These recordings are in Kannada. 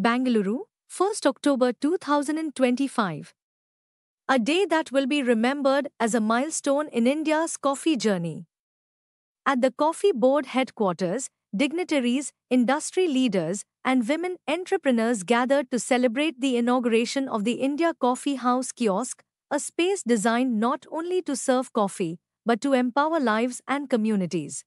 Bangalore, 1st October 2025. A day that will be remembered as a milestone in India's coffee journey. At the Coffee Board headquarters, dignitaries, industry leaders, and women entrepreneurs gathered to celebrate the inauguration of the India Coffee House Kiosk, a space designed not only to serve coffee, but to empower lives and communities.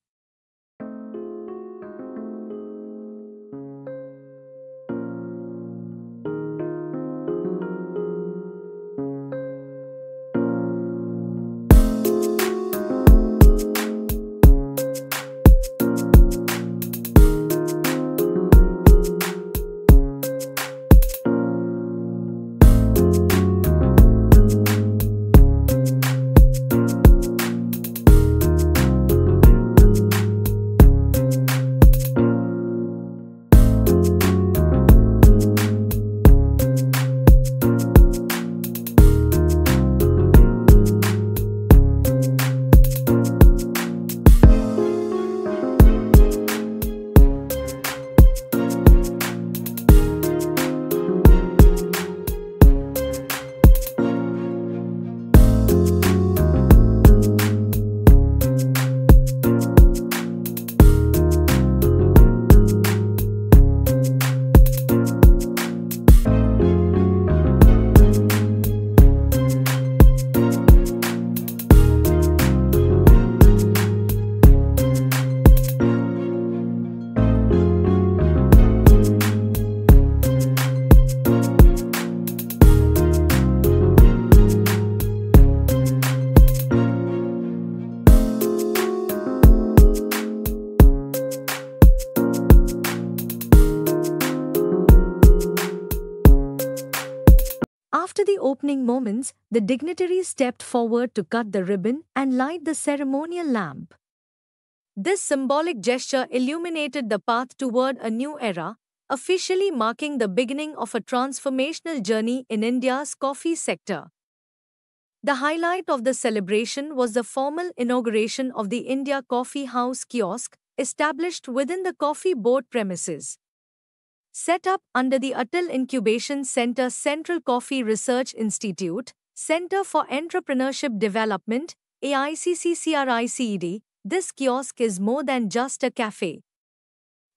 After the opening moments, the dignitaries stepped forward to cut the ribbon and light the ceremonial lamp. This symbolic gesture illuminated the path toward a new era, officially marking the beginning of a transformational journey in India's coffee sector. The highlight of the celebration was the formal inauguration of the India Coffee House Kiosk, established within the Coffee Board premises. Set up under the Atal Incubation Center Central Coffee Research Institute, Center for Entrepreneurship Development, AICCCRICED, this kiosk is more than just a cafe.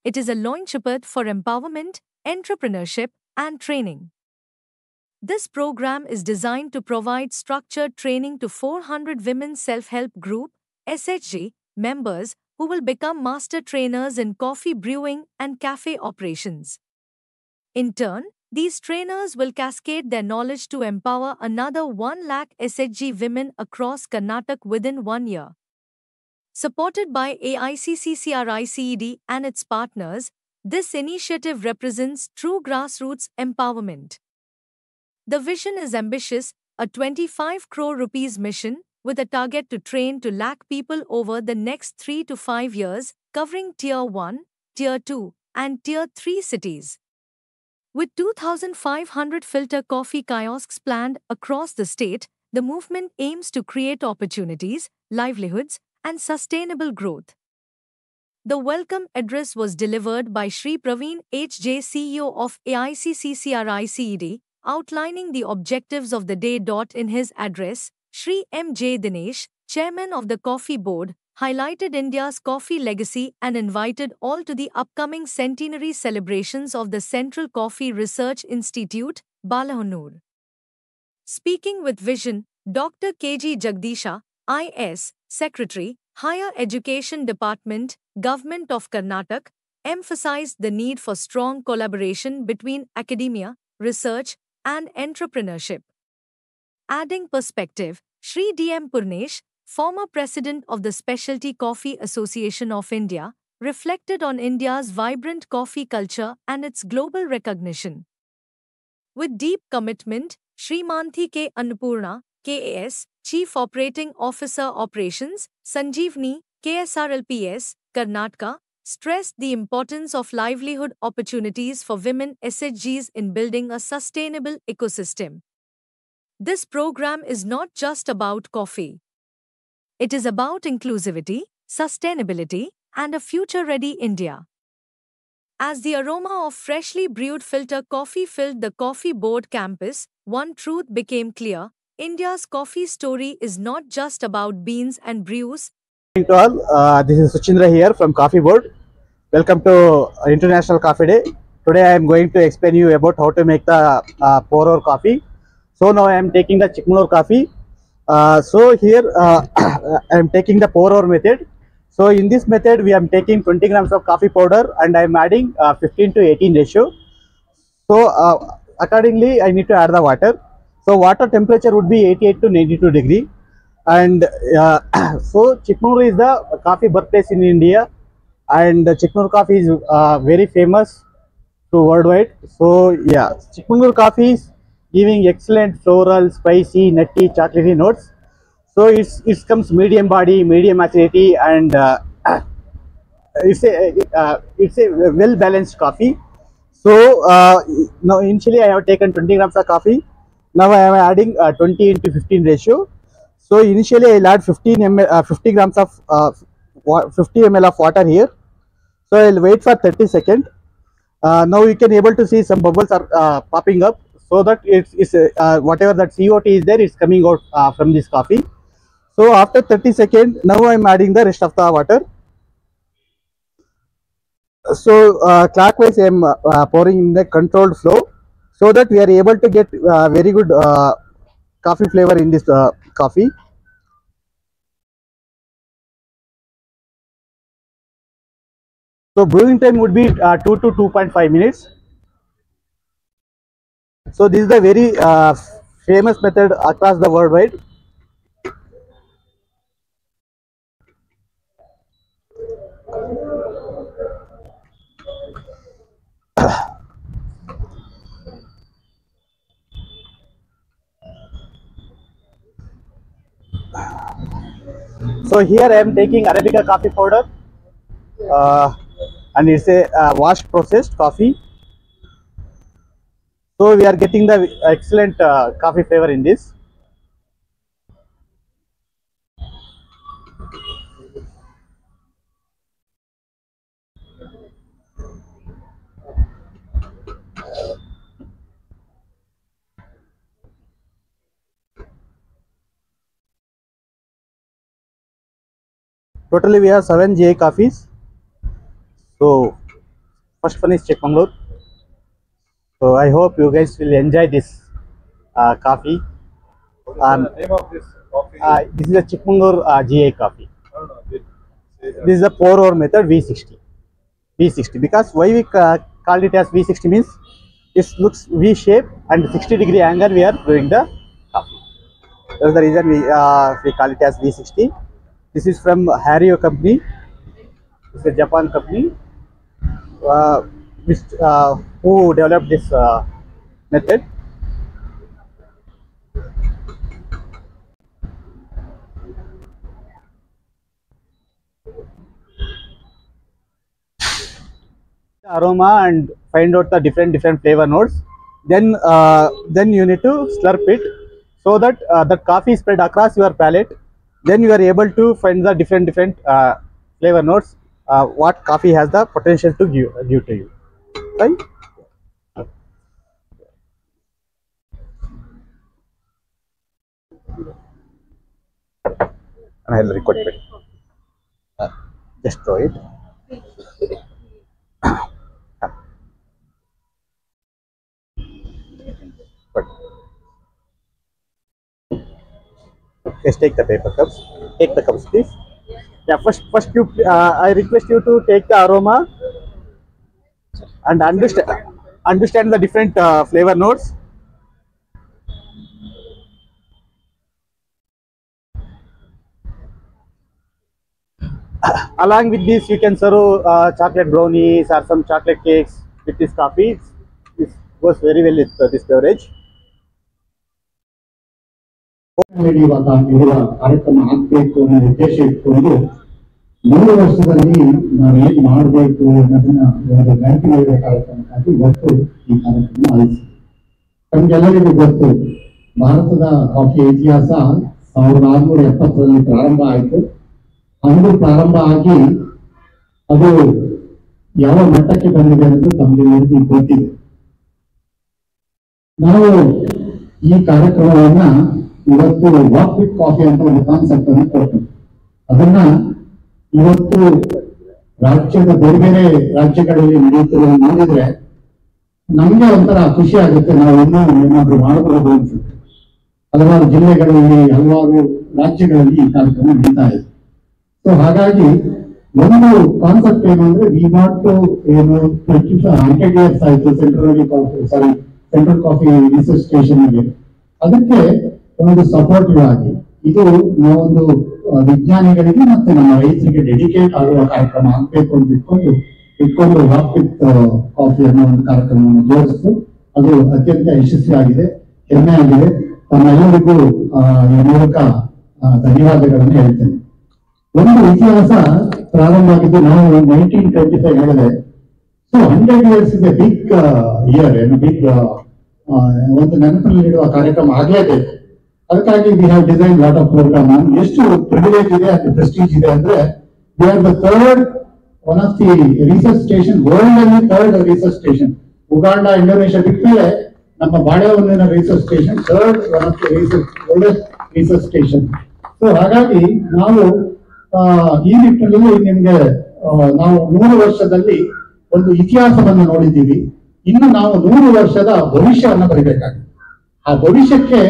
It is a launchpad for empowerment, entrepreneurship, and training. This program is designed to provide structured training to 400 Women Self-Help Group (SHG) members who will become master trainers in coffee brewing and cafe operations. In turn, these trainers will cascade their knowledge to empower another 1 lakh SHG women across Karnataka within 1 year. Supported by AICCCRICED and its partners, this initiative represents true grassroots empowerment. The vision is ambitious, a 25 crore rupees mission, with a target to train 2 lakh people over the next 3 to 5 years, covering Tier 1, Tier 2, and Tier 3 cities. With 2,500 filter coffee kiosks planned across the state, the movement aims to create opportunities, livelihoods, and sustainable growth. The welcome address was delivered by Shri Praveen H.J., CEO of AICCCRICED, outlining the objectives of the day. In his address, Shri M.J. Dinesh, Chairman of the Coffee Board, highlighted India's coffee legacy and invited all to the upcoming centenary celebrations of the Central Coffee Research Institute, Balahonur. Speaking with vision, Dr. K.G. Jagdisha, I.S., Secretary, Higher Education Department, Government of Karnataka, emphasized the need for strong collaboration between academia, research, and entrepreneurship. Adding perspective, Shri D.M. Purnesh, former president of the Specialty Coffee Association of India, reflected on India's vibrant coffee culture and its global recognition. With deep commitment, Shrimanthi K. Annapurna, KAS, Chief Operating Officer Operations, Sanjeevni, KSRLPS, Karnataka, stressed the importance of livelihood opportunities for women SHGs in building a sustainable ecosystem. This program is not just about coffee. It is about inclusivity, sustainability, and a future-ready India. As the aroma of freshly brewed filter coffee filled the coffee board campus, one truth became clear: India's coffee story is not just about beans and brews. To all, this is Suchindra here from Coffee Board. Welcome to International Coffee Day. Today I am going to explain you about how to make the pour-over coffee. So now I am taking the Chikmagalur coffee. So here I am taking the pour-over method. So in this method we are taking 20 grams of coffee powder and I am adding 15 to 18 ratio. So accordingly I need to add the water. So water temperature would be 88 to 92 degree. And so Chikmagalur is the coffee birthplace in India, and Chikmagalur coffee is very famous to worldwide. So yeah, Chikmagalur coffee is giving excellent floral, spicy, nutty, chocolatey notes. So it comes medium body, medium acidity, and it's a well balanced coffee. So now initially I have taken 20 grams of coffee. Now I am adding 20 into 15 ratio. So initially I'll add 50 grams of 50 ml of water here. So I'll wait for 30 seconds. Now you can able to see some bubbles are popping up, so that it's whatever that CO2 is there is coming out from this coffee. So after 30 seconds, now I'm adding the rest of the water. So clockwise I am pouring in the controlled flow, so that we are able to get very good coffee flavor in this coffee. So brewing time would be 2 to 2.5 minutes. So this is the very famous method across the worldwide. So here I am taking Arabica coffee powder, and it's a wash processed coffee. So we are getting the excellent coffee flavor in this. Totally we have 7 GI coffees. So first one is Chikmagalur. So I hope you guys will enjoy this coffee. Name of this coffee? This is a Chikmagalur GI coffee. No, no, This is a pour over method V60. V60, because why we called it as V60 means it looks V shape and 60-degree angle we are doing the coffee. That's the reason we call it as V60. This is from Hario company. It's a Japan company which who developed this method. Aroma and find out the different flavor notes. Then you need to slurp it, so that the coffee spread across your palate. Then you are able to find the different flavor notes, what coffee has the potential to give to you, right? And I'll record it. Just throw it. But just take the paper cups. Take the cups, please. Yeah, first you I request you to take the aroma and understand the different flavor notes. Along with this, you can serve chocolate brownies or some chocolate cakes with this coffee. This goes very well with this beverage. ನಡೆಯುವಾಗ ಇವರ ಕಾರ್ಯಕ್ರಮ ಆಗ್ಬೇಕು ಅನ್ನೋ ಉದ್ದೇಶ ಇಟ್ಕೊಂಡು 3 ವರ್ಷದಲ್ಲಿ ನಾವೇನ್ ಮಾಡಬೇಕು ಅನ್ನೋದನ್ನ ಒಂದು ಗಂಟೆ ಕಾರ್ಯಕ್ರಮಕ್ಕಾಗಿ ಇವತ್ತು ಈ ಕಾರ್ಯಕ್ರಮ ಆಯೋಜಿಸಿದೆ. ತಮಗೆಲ್ಲರಿಗೂ ಗೊತ್ತು, ಭಾರತದ ಕಾಫಿ ಇತಿಹಾಸ 1670ರಲ್ಲಿ ಪ್ರಾರಂಭ ಆಯಿತು. ಅಂದು ಪ್ರಾರಂಭ ಆಗಿ ಅದು ಯಾವ ಮಟ್ಟಕ್ಕೆ ಬಂದಿದೆ ಅನ್ನೋದು ತಮಗೆಲ್ಲರಿಗೂ ಗೊತ್ತಿದೆ. ನಾವು ಈ ಕಾರ್ಯಕ್ರಮವನ್ನ ಇವತ್ತು ವಾಕ್ ವಿತ್ ಕಾಫಿ ಅಂತ ಒಂದು ಕಾನ್ಸೆಪ್ಟ್ ಅನ್ನು ಕೊಟ್ಟು ಅದನ್ನ ಇವತ್ತು ರಾಜ್ಯದ ಬೇರೆ ಬೇರೆ ರಾಜ್ಯಗಳಲ್ಲಿ ನಡೆಯುತ್ತಿರುವ ನೋಡಿದ್ರೆ ನಮ್ಗೆ ಒಂಥರ ಖುಷಿ ಆಗುತ್ತೆ. ನಾವು ಇನ್ನೂ ಏನಾದ್ರೂ ಮಾಡಬಹುದು ಅನ್ಸುತ್ತೆ. ಹಲವಾರು ಜಿಲ್ಲೆಗಳಲ್ಲಿ ಹಲವಾರು ರಾಜ್ಯಗಳಲ್ಲಿ ಈ ಕಾರ್ಯಕ್ರಮ ನಡೀತಾ ಇದೆ. ಸೊ ಹಾಗಾಗಿ ಒಂದು ಕಾನ್ಸೆಪ್ಟ್ ಏನು ಅಂದ್ರೆ ವಿ ನಾಟ್ ಟು ಏನು 100 years ಆಯ್ತು ಸೆಂಟ್ರಲ್ ಕಾಫಿ ರಿಸರ್ಚ್ ಸ್ಟೇಷನ್ ಅಲ್ಲಿ. ಅದಕ್ಕೆ ಒಂದು ಸಪೋರ್ಟಿವ್ ಆಗಿ ಇದು ನಾವೊಂದು ವಿಜ್ಞಾನಿಗಳಿಗೆ ಮತ್ತೆ ನಮ್ಮ ರೈತರಿಗೆ ಡೆಡಿಕೇಟ್ ಆಗುವ ಕಾರ್ಯಕ್ರಮ ಆಗ್ಬೇಕು ಅಂತ ಇಟ್ಕೊಂಡು ವಾಕ್ ವಿತ್ ಕಾಫಿ ಅನ್ನೋ ಒಂದು ಕಾರ್ಯಕ್ರಮವನ್ನು ಜೋಡಿಸ್ತು. ಅದು ಅತ್ಯಂತ ಯಶಸ್ವಿಯಾಗಿದೆ, ಹೆಮ್ಮೆ ಆಗಿದೆ. ತಮ್ಮೆಲ್ಲರಿಗೂ ಈ ಮೂಲಕ ಧನ್ಯವಾದಗಳನ್ನು ಹೇಳ್ತೇನೆ. ಒಂದು ಇತಿಹಾಸ ಪ್ರಾರಂಭ ಆಗಿದ್ದು ನಾವು 1925 ಹೇಳಿದೆ. So 100 years is a big year, big ಒಂದು ನೆನಪಿನಲ್ಲಿಡುವ ಕಾರ್ಯಕ್ರಮ ಆಗಲೇಬೇಕು. ಅದಕ್ಕಾಗಿ we have design lot of program. ಎಷ್ಟು ಪ್ರಿವಿಲೇಜ್ ಇದೆ ಅದು ಪ್ರೆಸ್ಟೀಜ್ ಇದೆ ಅಂದ್ರೆ we are the third one of the research station, world ಅಲ್ಲಿ third research station. Uganda, Indonesia ಬಿಟ್ಟಮೇಲೆ ನಮ್ಮ ಬಾಳೆಹೊನ್ನಿನ research station third one of the oldest research station. So ಹಾಗಾಗಿ ನಾವು ಈ ನಿಟ್ಟಿನಲ್ಲಿ ನಿಮ್ಗೆ ನಾವು 100 ವರ್ಷದಲ್ಲಿ ಒಂದು ಇತಿಹಾಸವನ್ನು ನೋಡಿದ್ದೀವಿ. ಇನ್ನು ನಾವು 100 ವರ್ಷದ ಭವಿಷ್ಯವನ್ನು ಬರೀಬೇಕಾಗಿದೆ. ಆ ಭವಿಷ್ಯಕ್ಕೆ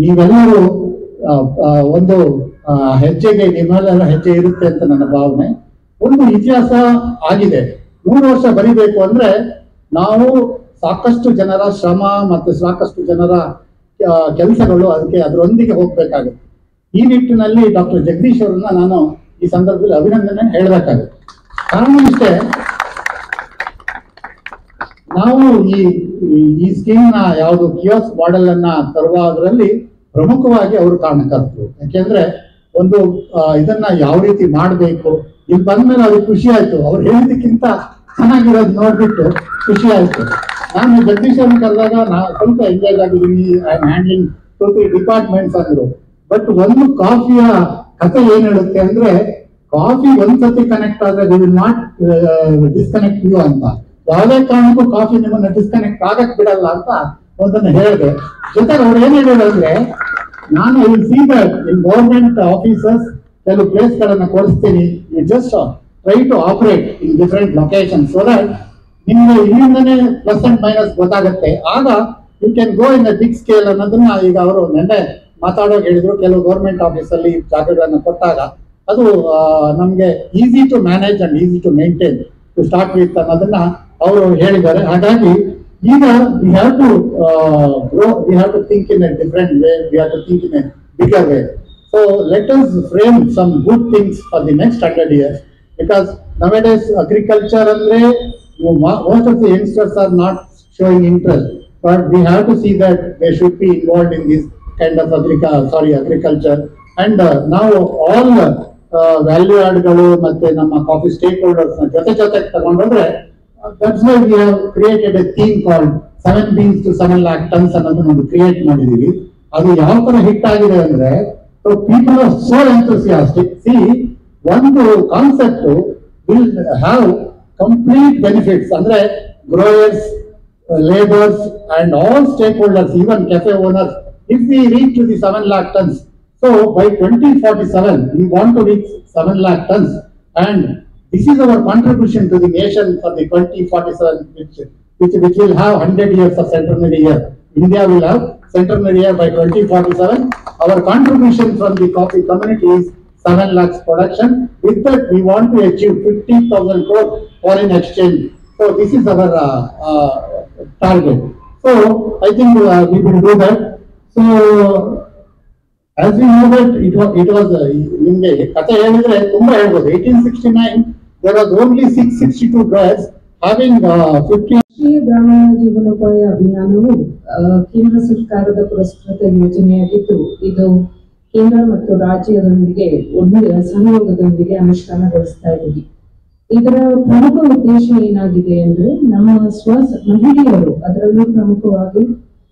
ನೀವೆಲ್ಲರೂ ಒಂದು ಹೆಜ್ಜೆಗೆ ನಿಮ್ಮೆಲ್ಲರ ಹೆಜ್ಜೆ ಇರುತ್ತೆ ಅಂತ ನನ್ನ ಭಾವನೆ. ಒಂದು ಇತಿಹಾಸ ಆಗಿದೆ. 100 ವರ್ಷ ಬರಿಬೇಕು ಅಂದ್ರೆ ನಾವು ಸಾಕಷ್ಟು ಜನರ ಶ್ರಮ ಮತ್ತು ಸಾಕಷ್ಟು ಜನರ ಕೆಲಸಗಳು ಅದಕ್ಕೆ ಅದರೊಂದಿಗೆ ಹೋಗ್ಬೇಕಾಗುತ್ತೆ. ಈ ನಿಟ್ಟಿನಲ್ಲಿ ಡಾಕ್ಟರ್ ಜಗದೀಶ್ ಅವರನ್ನ ನಾನು ಈ ಸಂದರ್ಭದಲ್ಲಿ ಅಭಿನಂದನೆ ಹೇಳಬೇಕಾಗುತ್ತೆ. ಕಾರಣ ಇಷ್ಟೇ, ನಾವು ಈ ಸ್ಕೀಮ್ ನ ಯಾವುದು ಕಿಯೋಸ್ ಮಾಡೆಲ್ ಅನ್ನ ತರುವುದರಲ್ಲಿ ಪ್ರಮುಖವಾಗಿ ಅವರು ಕಾರಣಕರ್ತರು. ಯಾಕೆಂದ್ರೆ ಒಂದು ಇದನ್ನ ಯಾವ ರೀತಿ ಮಾಡಬೇಕು ಇಲ್ಲಿ ಬಂದ್ಮೇಲೆ ಅವ್ರಿಗೆ ಖುಷಿ ಆಯ್ತು. ಅವ್ರು ಹೇಳಿದಕ್ಕಿಂತ ಚೆನ್ನಾಗಿರೋದು ನೋಡ್ಬಿಟ್ಟು ಖುಷಿ ಆಯ್ತು. ನಾನು ಜಗದೀಶ್ ಅವ್ರನ್ನ ಕರೆದಾಗ ಸ್ವಲ್ಪ ಎಂಜಾಯ್ ಆಗಿದ್ದೀನಿ. ಐ ಆಮ್ ಹ್ಯಾಂಡ್ಲಿಂಗ್ 2-3 ಡಿಪಾರ್ಟ್ಮೆಂಟ್ಸ್ ಅಂದ್ರು. ಬಟ್ ಒಂದು ಕಾಫಿಯ ಕಥೆ ಏನ್ ಹೇಳುತ್ತೆ ಅಂದ್ರೆ ಕಾಫಿ ಒಂದ್ಸತಿ ಕನೆಕ್ಟ್ ಆದ್ರೆ we will not disconnect you ಅಂತ. ಯಾವುದೇ ಕಾರಣಕ್ಕೂ ಕಾಫಿ ನಿಮ್ಮನ್ನ ಡಿಸ್ಕನೆಕ್ಟ್ ಆಗಕ್ ಬಿಡಲ್ಲ ಅಂತ ಒಂದನ್ನು ಹೇಳಿದೆ. ಜೊತೆಗೆ ಅವ್ರು ಏನ್ ಹೇಳಿದ್ರು ಅಂದ್ರೆ ನಾನು see that in government officers ಕೆಲವು ಪ್ಲೇಸ್ ಗಳನ್ನ ಕೊಡಿಸ್ತೀನಿ, you just try to operate in different location so that ನಿಮ್ಗೆ ಇಲ್ಲಿಂದನೇ ಪ್ಲಸ್ ಅಂಡ್ ಮೈನಸ್ ಗೊತ್ತಾಗುತ್ತೆ. ಆಗ you can go in the big scale ಅನ್ನೋದನ್ನ ಈಗ ಅವರು ನೆನ್ನೆ ಮಾತಾಡೋಕೆ ಹೇಳಿದ್ರು. ಕೆಲವು ಗವರ್ಮೆಂಟ್ ಆಫೀಸ್ ಅಲ್ಲಿ ಜಾಗಗಳನ್ನ ಕೊಟ್ಟಾಗ ಅದು ನಮ್ಗೆ easy to manage and easy to maintain to start with ಅನ್ನೋದನ್ನ ಅವರು ಹೇಳಿದ್ದಾರೆ. ಹಾಗಾಗಿ ಈಗ we have to grow, we have to think in a different way, we have to think in a bigger way. So let us frame some good things for the next 100 years, because nowadays agriculture andre most of the youngsters are not showing interest, but we have to see that they should be involved in this kind of agriculture. And now all value add galu ಮತ್ತೆ ನಮ್ಮ ಕಾಫಿ ಸ್ಟೇಕ್ ಹೋಲ್ಡರ್ಸ್ ಜೊತೆ ತಗೊಂಡ್ರೆ that's why we have created a theme called 7 beans to 7 lakh tons ಅನ್ನೋದನ್ನ ಒಂದು ಕ್ರಿಯೇಟ್ ಮಾಡಿದೀವಿ. ಅದು ಯಾವ ತರ ಹಿಟ್ ಆಗಿದೆ ಅಂದ್ರೆ people are so enthusiastic. See, one concept will have complete benefits ಅಂದ್ರೆ growers, laborers and all stakeholders, even cafe owners, if we reach to the 7 lakh tons. So by 2047 we want to reach 7 lakh tons, and this is our contribution to the nation for the 2047, which will have 100 years of centenary year. India will have centenary year by 2047. Our contribution from the coffee community is 7 lakhs production. With that, we want to achieve 50,000 crore foreign exchange. So this is our target. So I think we will do that. So as we know that it was ನಿಮಗೆ ಕಥೆ ಹೇಳಿದ್ರೆ ತುಂಬಾ ಹೇಳ್ಬೋದು. 1869 there was only 662 growers having 50. ರಾಷ್ಟ್ರೀಯ ಗ್ರಾಮೀಣ ಜೀವನೋಪಾಯ ಅಭಿಯಾನವು ಕೇಂದ್ರ ಸರ್ಕಾರದ ಪುರಸ್ಕೃತ ಯೋಜನೆಯಾಗಿದ್ದು ಇದು ಕೇಂದ್ರ ಮತ್ತು ರಾಜ್ಯದೊಂದಿಗೆ ಸಹಯೋಗದೊಂದಿಗೆ ಅನುಷ್ಠಾನಗೊಳಿಸ್ತಾ ಇದ್ದೀವಿ. ಇದರ ಪ್ರಮುಖ ಉದ್ದೇಶ ಏನಾಗಿದೆ ಅಂದ್ರೆ ನಮ್ಮ ಮಹಿಳೆಯರು, ಅದರಲ್ಲೂ ಪ್ರಮುಖವಾಗಿ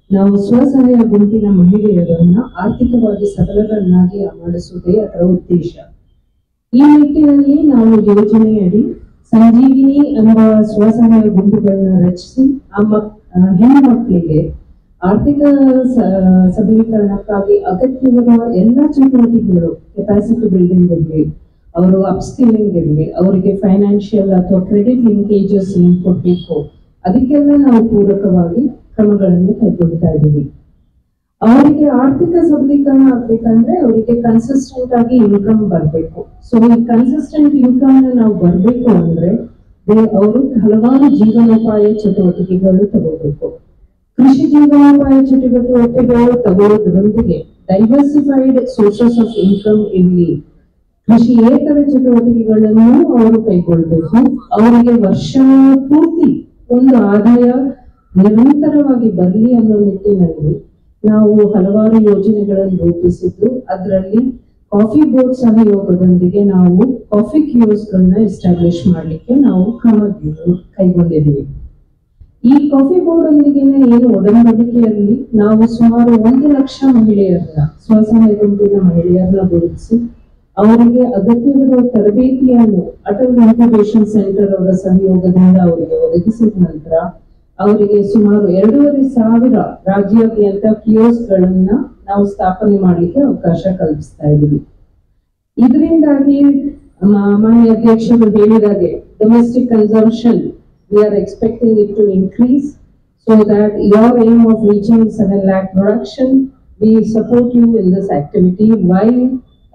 ನಾವು ಸ್ವಸಹಾಯ ಗುಂಪಿನ ಮಹಿಳೆಯರನ್ನ ಆರ್ಥಿಕವಾಗಿ ಸಬಲರನ್ನಾಗಿ ಮಾಡಿಸುವುದೇ ಅದರ ಉದ್ದೇಶ. ಈ ನಿಟ್ಟಿನಲ್ಲಿ ನಾವು ಯೋಜನೆಯಡಿ ಸಂಜೀವಿನಿ ಎಂಬ ಸ್ವಸಹಾಯ ಗುಂಪುಗಳನ್ನ ರಚಿಸಿ ಹೆಣ್ಣು ಮಕ್ಕಳಿಗೆ ಆರ್ಥಿಕ ಸಬಲೀಕರಣಕ್ಕಾಗಿ ಅಗತ್ಯವಿರುವ ಎಲ್ಲ ಚಟುವಟಿಕೆಗಳು, ಕೆಪಾಸಿಟಿ ಬಿಲ್ಡಿಂಗ್ ಇರಲಿ, ಅವರು ಅಪ್ಸ್ಕಿಲ್ಲಿಂಗ್ ಇರಲಿ, ಅವರಿಗೆ ಫೈನಾನ್ಷಿಯಲ್ ಅಥವಾ ಕ್ರೆಡಿಟ್ ಲಿಂಕೇಜಸ್ ಏನ್ ಕೊಡ್ಬೇಕು, ಅದಕ್ಕೆಲ್ಲ ನಾವು ಪೂರಕವಾಗಿ ಕ್ರಮಗಳನ್ನು ಕೈಗೊಳ್ತಾ ಇದ್ದೀವಿ. ಅವರಿಗೆ ಆರ್ಥಿಕ ಸಬಲೀಕರಣ ಆಗ್ಬೇಕಂದ್ರೆ ಅವರಿಗೆ ಕನ್ಸಿಸ್ಟೆಂಟ್ ಆಗಿ ಇನ್ಕಮ್ ಬರಬೇಕು. ಸೊ ಈ ಕನ್ಸಿಸ್ಟೆಂಟ್ ಇನ್ಕಮ್ ನಾವು ಬರಬೇಕು ಅಂದ್ರೆ ಅವರು ಹಲವಾರು ಜೀವನೋಪಾಯ ಚಟುವಟಿಕೆಗಳು ತಗೋಬೇಕು. ಕೃಷಿ ಜೀವನೋಪಾಯ ಚಟುವಟಿಕೆಗಳು ತಗೊಳ್ಳೋದ್ರೊಂದಿಗೆ ಡೈವರ್ಸಿಫೈಡ್ ಸೋರ್ಸಸ್ ಆಫ್ ಇನ್ಕಮ್ ಇರಲಿ, ಕೃಷಿಯೇತರ ಚಟುವಟಿಕೆಗಳನ್ನು ಅವರು ಕೈಗೊಳ್ಬೇಕು. ಅವರಿಗೆ ವರ್ಷ ಪೂರ್ತಿ ಒಂದು ಆದಾಯ ನಿರಂತರವಾಗಿ ಬರಲಿ ಅನ್ನೋ ನಿಟ್ಟಿನಲ್ಲಿ ನಾವು ಹಲವಾರು ಯೋಜನೆಗಳನ್ನು ರೂಪಿಸಿದ್ದು, ಅದರಲ್ಲಿ ಕಾಫಿ ಬೋರ್ಡ್ ಸಹಯೋಗದೊಂದಿಗೆ ನಾವು ಕಾಫಿ ಕಿಯೋಸ್ಗಳನ್ನ ಎಸ್ಟಾಬ್ಲಿಷ್ ಮಾಡಲಿಕ್ಕೆ ನಾವು ಕ್ರಮಗಳನ್ನು ಕೈಗೊಂಡಿದ್ದೀವಿ. ಈ ಕಾಫಿ ಬೋರ್ಡ್ ಒಂದಿಗೆ ಏನು ಒಡಂಬಡಿಕೆಯಲ್ಲಿ ನಾವು ಸುಮಾರು 1 ಲಕ್ಷ ಮಹಿಳೆಯರನ್ನ, ಸ್ವಸಹಾಯ ಗುಂಪಿನ ಮಹಿಳೆಯರನ್ನ ಗುರುತಿಸಿ ಅವರಿಗೆ ಅಗತ್ಯವಿರುವ ತರಬೇತಿಯನ್ನು ಅಟಲ್ ಇನ್ಕ್ಯುಬೇಷನ್ ಸೆಂಟರ್ ಅವರ ಸಹಯೋಗದಿಂದ ಅವರಿಗೆ ಒದಗಿಸಿದ ನಂತರ ಅವರಿಗೆ ಸುಮಾರು 2,500 ರಾಜ್ಯಾದ್ಯಂತ ಕಿಯೋಸ್ಗಳನ್ನ ನಾವು ಸ್ಥಾಪನೆ ಮಾಡಲಿಕ್ಕೆ ಅವಕಾಶ ಕಲ್ಪಿಸ್ತಾ ಇದ್ದೀವಿ. ಇದರಿಂದಾಗಿ ಮಾನ್ಯ ಅಧ್ಯಕ್ಷರು ಹೇಳಿದಾಗೆ domestic consumption we are expecting it to increase, so that your aim of reaching 7 lakh production, we support you in this activity while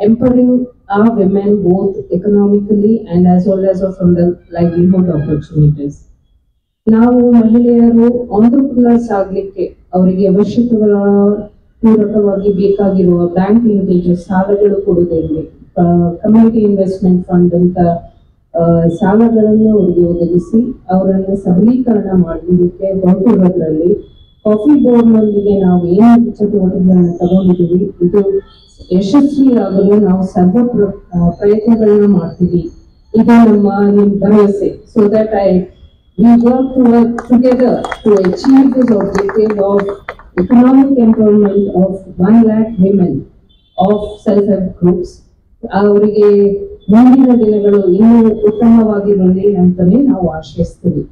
empowering our women both economically and as well as from the livelihood opportunities. ನಾವು ಮಹಿಳೆಯರು ಆಂಟ್ರಪ್ರಿನರ್ಸ್ ಆಗ್ಲಿಕ್ಕೆ ಅವರಿಗೆ ಅವಶ್ಯಕಗಳ ಪೂರಕವಾಗಿ ಬೇಕಾಗಿರುವ ಬ್ಯಾಂಕ್ ಲಿಂಕೇಜಸ್, ಸಾಲಗಳು ಕೊಡುವುದಿರಲಿ, ಕಮ್ಯುನಿಟಿ ಇನ್ವೆಸ್ಟ್ಮೆಂಟ್ ಫಂಡ್ ಅಂತ ಸಾಲಗಳನ್ನು ಅವರಿಗೆ ಒದಗಿಸಿ ಅವರನ್ನು ಸಬಲೀಕರಣ ಮಾಡಲಿಕ್ಕೆ ಹೊರಟಿರೋದ್ರಲ್ಲಿ ಕಾಫಿ ಬೋರ್ಡ್ನೊಂದಿಗೆ ನಾವು ಏನು ಚಟುವಟಿಕೆಗಳನ್ನು ತಗೊಂಡಿದ್ದೀವಿ, ಇದು ಯಶಸ್ವಿಯಾಗಲು ನಾವು ಸರ್ವ ಪ್ರಯತ್ನಗಳನ್ನ ಮಾಡ್ತೀವಿ. ಇದು ನಿಮ್ಮ ಭರವಸೆ. So that we work together to achieve this objective of economic empowerment of 1 lakh women of self-help groups. ಅವರಿಗೆ ಮುಂದಿನ ದಿನಗಳು ಇನ್ನೂ ಉತ್ತಮವಾಗಿರಲಿ ಅಂತಲೇ ನಾವು ಆಶಿಸ್ತೀವಿ.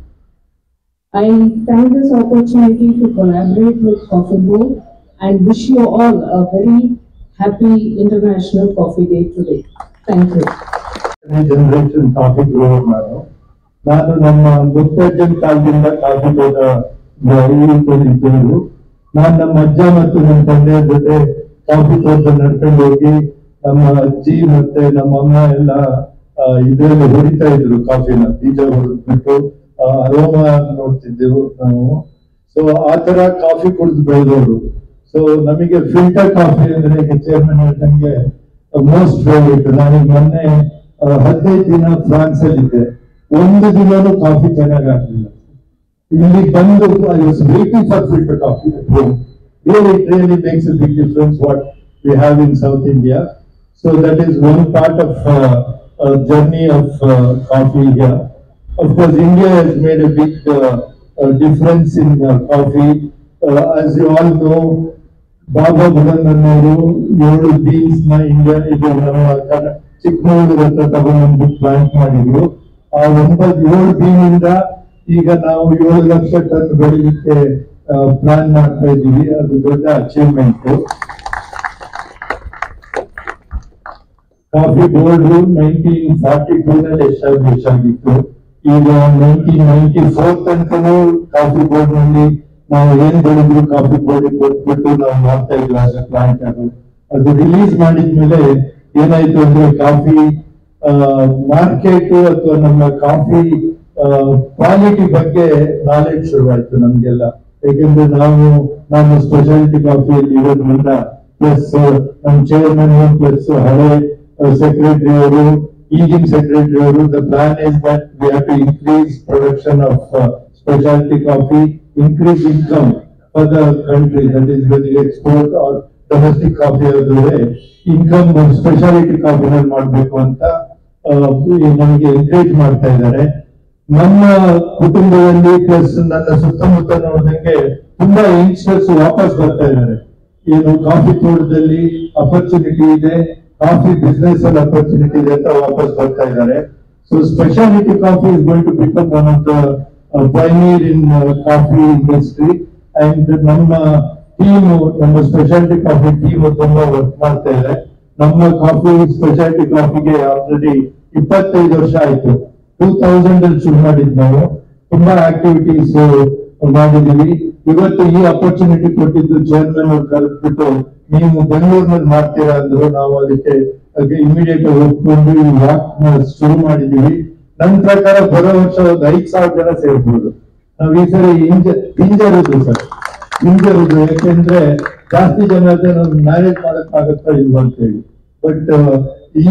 I thank this opportunity to collaborate with Coffee Board and wish you all a very happy International Coffee Day today. Thank you. Generation coffee grower ನಾನು ನಮ್ಮ ಮುತ್ತಜ್ಜನ ಕಾಲದಿಂದ ಕಾಫಿ ತೋಟ ಇದ್ದವರು. ನಾನು ನಮ್ಮ ಅಜ್ಜ ಮತ್ತು ನಮ್ಮ ತಂದೆಯ ಜೊತೆ ಕಾಫಿ ತೋಟ ನಡ್ಕೊಂಡು ಹೋಗಿ ನಮ್ಮ ಅಜ್ಜಿ ಮತ್ತೆ ನಮ್ಮ ಅಮ್ಮ ಎಲ್ಲ ಇದರಲ್ಲಿ ಹೊಡಿತಾ ಇದ್ರು, ಕಾಫಿನ ಬೀಜ ಹೊಡೆದ್ಬಿಟ್ಟು ಅರೋಮಾ ನೋಡ್ತಿದ್ದೆವು ನಾವು. ಸೊ ಆ ತರ ಕಾಫಿ ಕುಡಿದು ಬೆಳೆದವರು. ಸೊ ನಮಗೆ ಫಿಲ್ಟರ್ ಕಾಫಿ ಅಂದ್ರೆ ಚೇರ್ಮನ್ ಹೇಳ್ದಂಗೆ ಮೋಸ್ಟ್ ಫೇವರೇಟ್. ನಾನೀಗ ಮೊನ್ನೆ 15 ದಿನ ಫ್ರಾನ್ಸ್ ಅಲ್ಲಿ ಇದ್ದೆ, 1 ದಿನನೂ ಕಾಫಿ ಚೆನ್ನಾಗಿ ಆಗ್ಲಿಲ್ಲ. ಇಲ್ಲಿ ಬಂದು I was waiting for filter coffee at home. Really, it really makes a big difference what we have in South India. So that is one part of a journey of coffee here. Of course, India has made a big difference in coffee. As you all know, Baba Budanannaru 7 beans na India idu namma Chikmagalur hatra ತಗೊಂಡು ಪ್ಲಾಂಟ್ ಮಾಡಿದ್ರು. ಆ 7 ಬೀನ್ ಇಂದ ಈಗ ನಾವು 7 ಲಕ್ಷ ಟನ್ ಬೆಳಿಲಿಕ್ಕೆ ಪ್ಲಾನ್ ಮಾಡ್ತಾ ಇದ್ದೀವಿ. ಅದು ದೊಡ್ಡ ಅಚೀವ್ಮೆಂಟ್. ಕಾಫಿ ಬೋರ್ಡ್ 1942 ನಲ್ಲಿ ಎಸ್ಟಾಬ್ಲಿಷ್ ಆಗಿತ್ತು. ಈಗ 1994 ತನಕನೂ ಕಾಫಿ ಬೋರ್ಡ್ ನಲ್ಲಿ ನಾವು ಏನ್ ಬೆಳೆದ್ರು ಕಾಫಿ ಬೋರ್ಡ್ ಕೊಟ್ಬಿಟ್ಟು ನಾವು ಮಾಡ್ತಾ ಇದ್ವಿ ಆಸ್ ಎ ಪ್ಲಾಂಟ್. ಅದು ರಿಲೀಸ್ ಮಾಡಿದ್ಮೇಲೆ ಏನಾಯ್ತು ಅಂದ್ರೆ ಕಾಫಿ ಮಾರ್ಕೆಟ್ ಅಥವಾ ನಮ್ಮ ಕಾಫಿ ಕ್ವಾಲಿಟಿ ಬಗ್ಗೆ ನಾಲೆಡ್ಜ್ ಶುರುವಾಯ್ತು ನಮ್ಗೆಲ್ಲ. ಯಾಕೆಂದ್ರೆ ನಾನು ಸ್ಪೆಷಾಲಿಟಿ ಕಾಫಿಯಲ್ಲಿ ಇರೋದ್ರಿಂದ, ಪ್ಲಸ್ ನಮ್ಮ ಚೇರ್ಮನ್ ಪ್ಲಸ್ ಹಳೆ ಸೆಕ್ರೆಟರಿ ಅವರು, ಈಗಿನ ಸೆಕ್ರೆಟರಿ ಅವರು, the plan is that we have to increase production of speciality coffee, increase income for the country. That is when you export or domestic coffee ಆದ್ರೆ ಇನ್ಕಮ್ ಸ್ಪೆಷಾಲಿಟಿ ಕಾಫಿ ಮಾಡಬೇಕು ಅಂತ ನಮಗೆ ಎನ್ಕರೇಜ್ ಮಾಡ್ತಾ ಇದ್ದಾರೆ. ನಮ್ಮ ಕುಟುಂಬದಲ್ಲಿ ಪ್ಲಸ್ ನನ್ನ ಸುತ್ತಮುತ್ತ ನೋಡಿದಂಗೆ ತುಂಬಾ ಯಂಗ್ಸ್ಟರ್ಸ್ ವಾಪಸ್ ಬರ್ತಾ ಇದ್ದಾರೆ. ಏನು ಕಾಫಿ ತೋಟದಲ್ಲಿ ಅಪರ್ಚುನಿಟಿ ಇದೆ, ಕಾಫಿ ಬಿಸ್ನೆಸ್ ಅಲ್ಲಿ ಅಪರ್ಚುನಿಟಿ ಇದೆ ಅಂತ ವಾಪಸ್ ಬರ್ತಾ ಇದ್ದಾರೆ. So specialty coffee is going to become one of the pioneer in coffee industry. And ನಮ್ಮ ಟೀಮ್, ನಮ್ಮ ಸ್ಪೆಷಾಲಿಟಿ ಕಾಫಿ ಟೀಮ್ ತುಂಬಾ ವರ್ಕ್ ಮಾಡ್ತಾ ಇದೆ. ನಮ್ಮ ಕಾಫಿ ಸ್ಪೆಷಾಲಿಟಿ ಕಾಫಿಗೆ ಆಲ್ರೆಡಿ 25 ವರ್ಷ ಆಯ್ತು. 2000 ಅಲ್ಲಿ ಶುರು ಮಾಡಿದ್ ನಾವು. ತುಂಬಾ ಆಕ್ಟಿವಿಟೀಸ್ ಮಾಡಿದೀವಿ. ಇವತ್ತು ಈ ಅಪರ್ಚುನಿಟಿ ಕೊಟ್ಟಿದ್ದು ಚೇರ್ಮನ್ ಅವ್ರು ಕರೆದ್ಬಿಟ್ಟು ನೀವು ಬೆಂಗಳೂರಿನಲ್ಲಿ ಮಾಡ್ತೀರಾ ಅಂದ್ರು. ನಾವು ಅದಕ್ಕೆ ಇಮಿಡಿಯೇಟ್ ಒಪ್ಕೊಂಡು ಈ ವಾಕ್ ಶುರು ಮಾಡಿದೀವಿ. ನನ್ನ ಪ್ರಕಾರ ಬರೋ ವರ್ಷ ಒಂದು 5,000 ಜನ ಸೇರ್ಬೋದು. ನಾವು ಈ ಸರಿ ಹಿಂಜರುದು ಸರ್, ಹಿಂಜರುದು. ಯಾಕೆಂದ್ರೆ ಜಾಸ್ತಿ ಜನ ಮ್ಯಾನೇಜ್ ಮಾಡಕ್ ಆಗತ್ತಾ ಇಲ್ವಾ ಅಂತ ಹೇಳಿ. ಬಟ್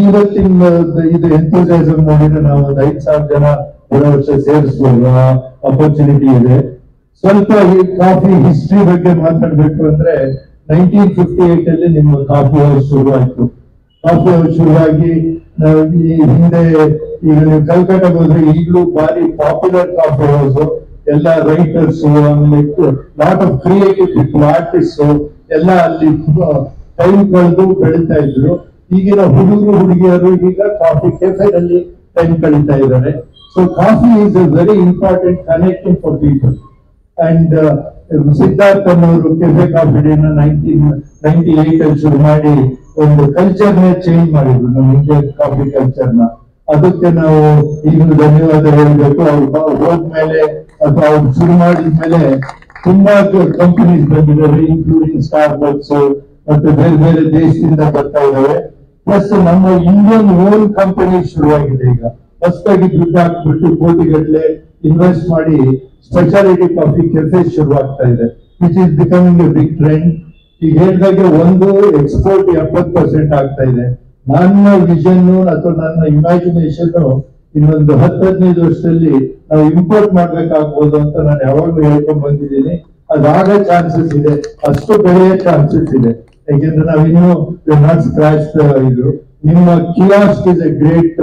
ಇವತ್ತಿನ ಇದು ಎಂಥೂಸಿಯಾಸಮ್ ನೋಡಿದ್ರೆ ನಾವು ಒಂದು 5,000 ಜನ ಬರೋ ವರ್ಷ ಸೇರಿಸ್ಬೋದು. ಅಪರ್ಚುನಿಟಿ ಇದೆ. ಸ್ವಲ್ಪ ಈ ಕಾಫಿ ಹಿಸ್ಟ್ರಿ ಬಗ್ಗೆ ಮಾತಾಡ್ಬೇಕು ಅಂದ್ರೆ 1958 ಅಲ್ಲಿ ನಿಮ್ಮ ಕಾಫಿ ಹೌಸ್ ಶುರುವಾಯ್ತು. ಕಾಫಿ ಹೌಸ್ ಶುರುವಾಗಿ ಈ ಹಿಂದೆ ಈಗ ನೀವು ಕಲ್ಕಟ್ಟಾಗ ಹೋದ್ರೆ ಈಗಲೂ ಭಾರಿ ಪಾಪ್ಯುಲರ್ ಕಾಫಿ ಹೌಸ್. ಎಲ್ಲ ರೈಟರ್ಸ್, ಆಮೇಲೆ lot of creative people, artist ಎಲ್ಲ ಅಲ್ಲಿ ಟೈಮ್ ಕಳೆದು ಬೆಳೀತಾ ಇದ್ರು. ಈಗಿನ ಹುಡುಗರು ಹುಡುಗಿಯರು ಈಗ ಕಾಫಿ ಕೆಫೆನಲ್ಲಿ ಟೈಮ್ ಕಳೀತಾ ಇದ್ದಾರೆ. So coffee is a very important connecting for people. And Siddharth ಅನ್ನೋರು ಕೆಫೆ ಕಾಫಿ ಡೇನ 1998 ಅಲ್ಲಿ ಶುರು ಮಾಡಿ ಒಂದು ಕಲ್ಚರ್ನೇ ಚೇಂಜ್ ಮಾಡಿದ್ರು, ನಮ್ಮ ಇಂಡಿಯನ್ ಕಾಫಿ ಕಲ್ಚರ್ನ. ಅದಕ್ಕೆ ನಾವು ಈಗಲೂ ಧನ್ಯವಾದ ಹೇಳ್ಬೇಕು. ಅವ್ರು ಹೋದ್ಮೇಲೆ ಅಥವಾ ಅವ್ರು ಶುರು ಮಾಡಿದ್ಮೇಲೆ ತುಂಬಾ ಕಂಪನೀಸ್ ಬಂದಿದ್ದಾರೆ, ಇನ್ಕ್ಲೂಡಿಂಗ್ ಸ್ಟಾರ್ಬಕ್ಸ್ ಮತ್ತೆ ಬೇರೆ ಬೇರೆ ದೇಶದಿಂದ ಬರ್ತಾ ಇದಾವೆ. ಪ್ಲಸ್ ನಮ್ಮ ಇಂಡಿಯನ್ ಓನ್ ಕಂಪನಿ ಶುರುವಾಗಿದೆ. ಈಗ ಹೊಸದಾಗಿ ದುಡ್ಡು ಹಾಕ್ಬಿಟ್ಟು ಕೋಟಿಗಟ್ಟಲೆ ಇನ್ವೆಸ್ಟ್ ಮಾಡಿ ಸ್ಪೆಷಾಲಿಟಿ ಕಾಫಿ ಕೆಫೆ ಶುರುವಾಗ್ತಾ ಇದೆ, which is becoming a big trend. ಈಗ ಹೇಳಿದಾಗೆ ಒಂದು ಎಕ್ಸ್ಪೋರ್ಟ್ 70% ಆಗ್ತಾ ಇದೆ. ನನ್ನ ವಿಷನ್ ಅಥವಾ ನನ್ನ ಇಮ್ಯಾಜಿನೇಷನ್ ಇನ್ನೊಂದು 10-15 ವರ್ಷದಲ್ಲಿ ನಾವು ಇಂಪೋರ್ಟ್ ಮಾಡ್ಬೇಕಾಗ್ಬೋದು ಅಂತ ನಾನು ಯಾವಾಗ್ಲೂ ಹೇಳ್ಕೊಂಡ್ ಬಂದಿದ್ದೀನಿ. ಅದಾಗ ಚಾನ್ಸಸ್ ಇದೆ, ಅಷ್ಟು ಬೆಳೆಯೋ ಚಾನ್ಸಸ್ ಇದೆ. ಯಾಕೆಂದ್ರೆ ನಾವಿನ್ನು ನಾಟ್ ಸ್ಕ್ರಾಚ್ ಇದು. ನಿಮ್ಮ kiosk is A great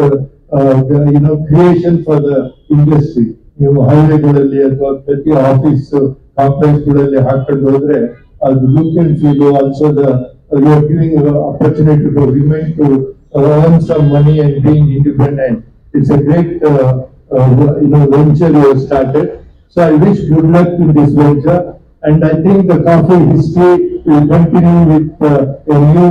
creation for the industry. ನೀವು ಹೈವೇಗಳಲ್ಲಿ ಅಥವಾ ಪ್ರತಿ ಆಫೀಸ್ ಕಾಂಪ್ಲೆಕ್ಸ್ ಗಳಲ್ಲಿ ಹಾಕೊಂಡು ಹೋದ್ರೆ ಅದು look and feel. Also you are giving opportunity for women to earn some money and being independent. It's a great venture you have started. So I wish good luck in this venture, and I think the coffee history will continue with a new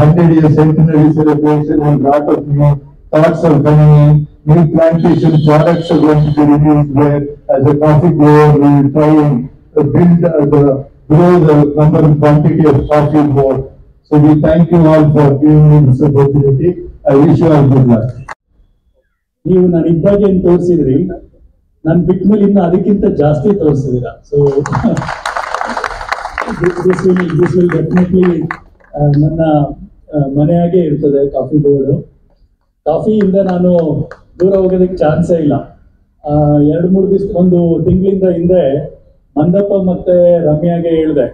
100-year centenary celebration, and lot of new thoughts are coming in. New plantation products are going to be released where, as a coffee grower, we will try and build grow the number and quantity of coffee more. So we thank you all for giving me this opportunity. I wish you all good luck. ನೀವು ನಾನು ಇದ್ದಾಗ ಏನು ತೋರಿಸಿದ್ರಿ, ನಾನು ಬಿಟ್ಟ ಮೇಲೆ ಇನ್ನು ಅದಕ್ಕಿಂತ ಜಾಸ್ತಿ ತೋರಿಸಿದ್ದೀರಾ. ಸೊ ದಿಸ್ ವಿಲ್ ಡೆಫಿನೆಟ್ಲಿ ನನ್ನ ಮನೆಯಾಗೆ ಇರ್ತದೆ ಕಾಫಿ ಬೋರ್ಡು. ಕಾಫಿಯಿಂದ ನಾನು ದೂರ ಹೋಗೋದಕ್ಕೆ ಚಾನ್ಸೇ ಇಲ್ಲ. 2-3 ದಿವಸ, ಒಂದು ತಿಂಗಳಿಂದ ಹಿಂದೆ ಮಂದಪ್ಪ ಮತ್ತೆ ರಮ್ಯಾಗೆ ಹೇಳಿದೆ,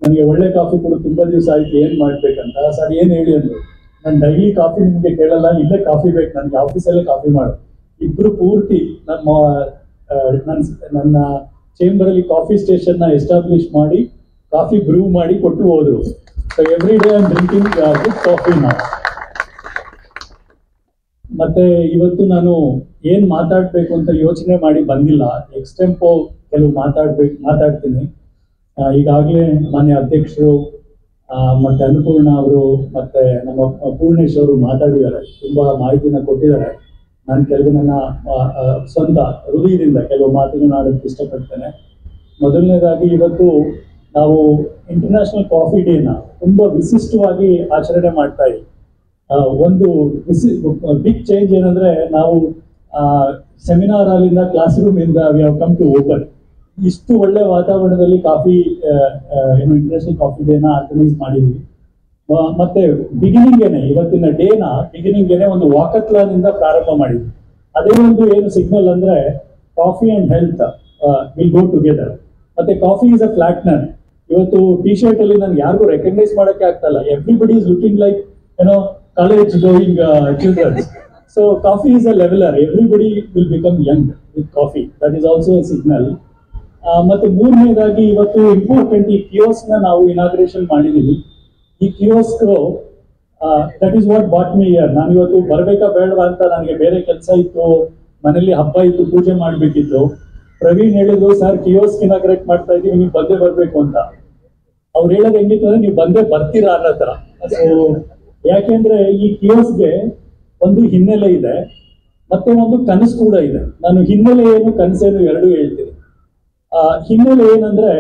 ನನಗೆ ಒಳ್ಳೆ ಕಾಫಿ ಕೊಡು, ತುಂಬಾ ದಿವಸ ಆಯ್ತು, ಏನ್ ಮಾಡ್ಬೇಕಂತ. ಸರ್ ಏನ್ ಹೇಳಿ ಅಂದ್ರು. ನಾನು ಡೈಲಿ ಕಾಫಿ ನಿಮ್ಗೆ ಕೇಳಲ್ಲ, ಇಲ್ಲೇ ಕಾಫಿ ಬೇಕು ನನಗೆ, ಆಫೀಸಲ್ಲೇ ಕಾಫಿ ಮಾಡು. ಇಬ್ರು ಪೂರ್ತಿ ನನ್ನ ಚೇಂಬರ್ ಅಲ್ಲಿ ಕಾಫಿ ಸ್ಟೇಷನ್ ನ ಎಸ್ಟಾಬ್ಲಿಷ್ ಮಾಡಿ ಕಾಫಿ ಬ್ರೂ ಮಾಡಿ ಕೊಟ್ಟು ಹೋದ್ರು. So every day I am drinking good coffee ನಾವು. ಮತ್ತೆ ಇವತ್ತು ನಾನು ಏನ್ ಮಾತಾಡ್ಬೇಕು ಅಂತ ಯೋಚನೆ ಮಾಡಿ ಬಂದಿಲ್ಲ. ಎಕ್ಸ್ಟೆಂಪೋ ಕೆಲವು ಮಾತಾಡ್ತೀನಿ. ಈಗಾಗಲೇ ಮಾನ್ಯ ಅಧ್ಯಕ್ಷರು ಮತ್ತೆ ಅನ್ನಪೂರ್ಣ ಅವರು ಮತ್ತೆ ನಮ್ಮ ಪೂರ್ಣೇಶ್ ಅವರು ಮಾತಾಡಿದ್ದಾರೆ, ತುಂಬಾ ಮಾಹಿತಿನ ಕೊಟ್ಟಿದ್ದಾರೆ. ನಾನು ಕೆಲವು ನನ್ನ ಸ್ವಂತ ಹೃದಯದಿಂದ ಕೆಲವು ಮಾತುಗಳನ್ನ ಆಡೋಕ್ಕೆ ಇಷ್ಟಪಡ್ತೇನೆ. ಮೊದಲನೇದಾಗಿ ಇವತ್ತು ನಾವು ಇಂಟರ್ನ್ಯಾಷನಲ್ ಕಾಫಿ ಡೇನ ತುಂಬಾ ವಿಶಿಷ್ಟವಾಗಿ ಆಚರಣೆ ಮಾಡ್ತಾ ಇದ್ದೀವಿ. ಒಂದು ಬಿಗ್ ಚೇಂಜ್ ಏನಂದ್ರೆ, ನಾವು ಸೆಮಿನಾರ್ ಹಾಲಿಂದ ಕ್ಲಾಸ್ ರೂಮ್ ಇಂದ we have come to open. ಇಷ್ಟು ಒಳ್ಳೆ ವಾತಾವರಣದಲ್ಲಿ ಕಾಫಿ ಇಂಟರ್ನ್ಯಾಷನಲ್ ಕಾಫಿ ಡೇನ ಆರ್ಗನೈಸ್ ಮಾಡಿದೀವಿ. ಮತ್ತೆ ಬಿಗಿನಿಂಗೇನೆ, ಇವತ್ತಿನ ಡೇನ ಬಿಗಿನಿಂಗೇನೆ ಒಂದು ವಾಕಥಾನ್ನಿಂದ ಪ್ರಾರಂಭ ಮಾಡಿದ್ವಿ. ಅದೇ ಒಂದು ಏನು ಸಿಗ್ನಲ್ ಅಂದ್ರೆ, coffee and health will go together. ಮತ್ತೆ ಕಾಫಿ ಇಸ್ ಅ ಫ್ಲಾಟ್ನರ್. ಇವತ್ತು ಟಿ ಶರ್ಟ್ ಅಲ್ಲಿ ನಾನು ಯಾರಿಗೂ ರೆಕಗ್ನೈಸ್ ಮಾಡಕ್ಕೆ ಆಗ್ತಾ ಇಲ್ಲ. Everybody is looking like college going children. So coffee is a leveler. Everybody will become young with coffee. That is also a signal. ಮತ್ತೆ ಮೂರನೇದಾಗಿ ಇವತ್ತು ಇಂಪಾರ್ಟೆಂಟ್, ಈ ಕಿಯೋಸ್ಕ್ ನ ನಾವು ಇನಾಗ್ರೇಷನ್ ಮಾಡಿದೀವಿ. ಈ kiosk that is what brought me here. ನಾನು ಇವತ್ತು ಬರ್ಬೇಕಾ ಬೇಡವಾ ಅಂತ ನನಗೆ ಬೇರೆ ಕೆಲಸ ಇತ್ತು, ಮನೇಲಿ ಹಬ್ಬ ಇತ್ತು, ಪೂಜೆ ಮಾಡ್ಬೇಕಿತ್ತು. ಪ್ರವೀಣ್ ಹೇಳಿದ್ರು, ಸರ್ ಕಿಯೋಸ್ಕ್ ಇನಾಗ್ರೇಟ್ ಮಾಡ್ತಾ ಇದೀವಿ, ನೀವು ಬಂದೇ ಬರ್ಬೇಕು ಅಂತ. ಅವ್ರು ಹೇಳೋದು ಹೆಂಗಿತ್ತು ಅಂದ್ರೆ, ನೀವು ಬಂದೇ ಬರ್ತೀರಾ ಅನ್ನೋ ತರ. ಸೊ ಯಾಕೆಂದ್ರೆ ಈ ಕಿಯೋಸ್ಕ್ಗೆ ಒಂದು ಹಿನ್ನೆಲೆ ಇದೆ, ಮತ್ತೆ ಒಂದು ಕನಸು ಕೂಡ ಇದೆ. ನಾನು ಹಿನ್ನೆಲೆ ಏನು ಕನಸೇನು ಎರಡೂ ಹೇಳ್ತೀನಿ. ಹಿನ್ನೆಲೆ ಏನಂದ್ರೆ,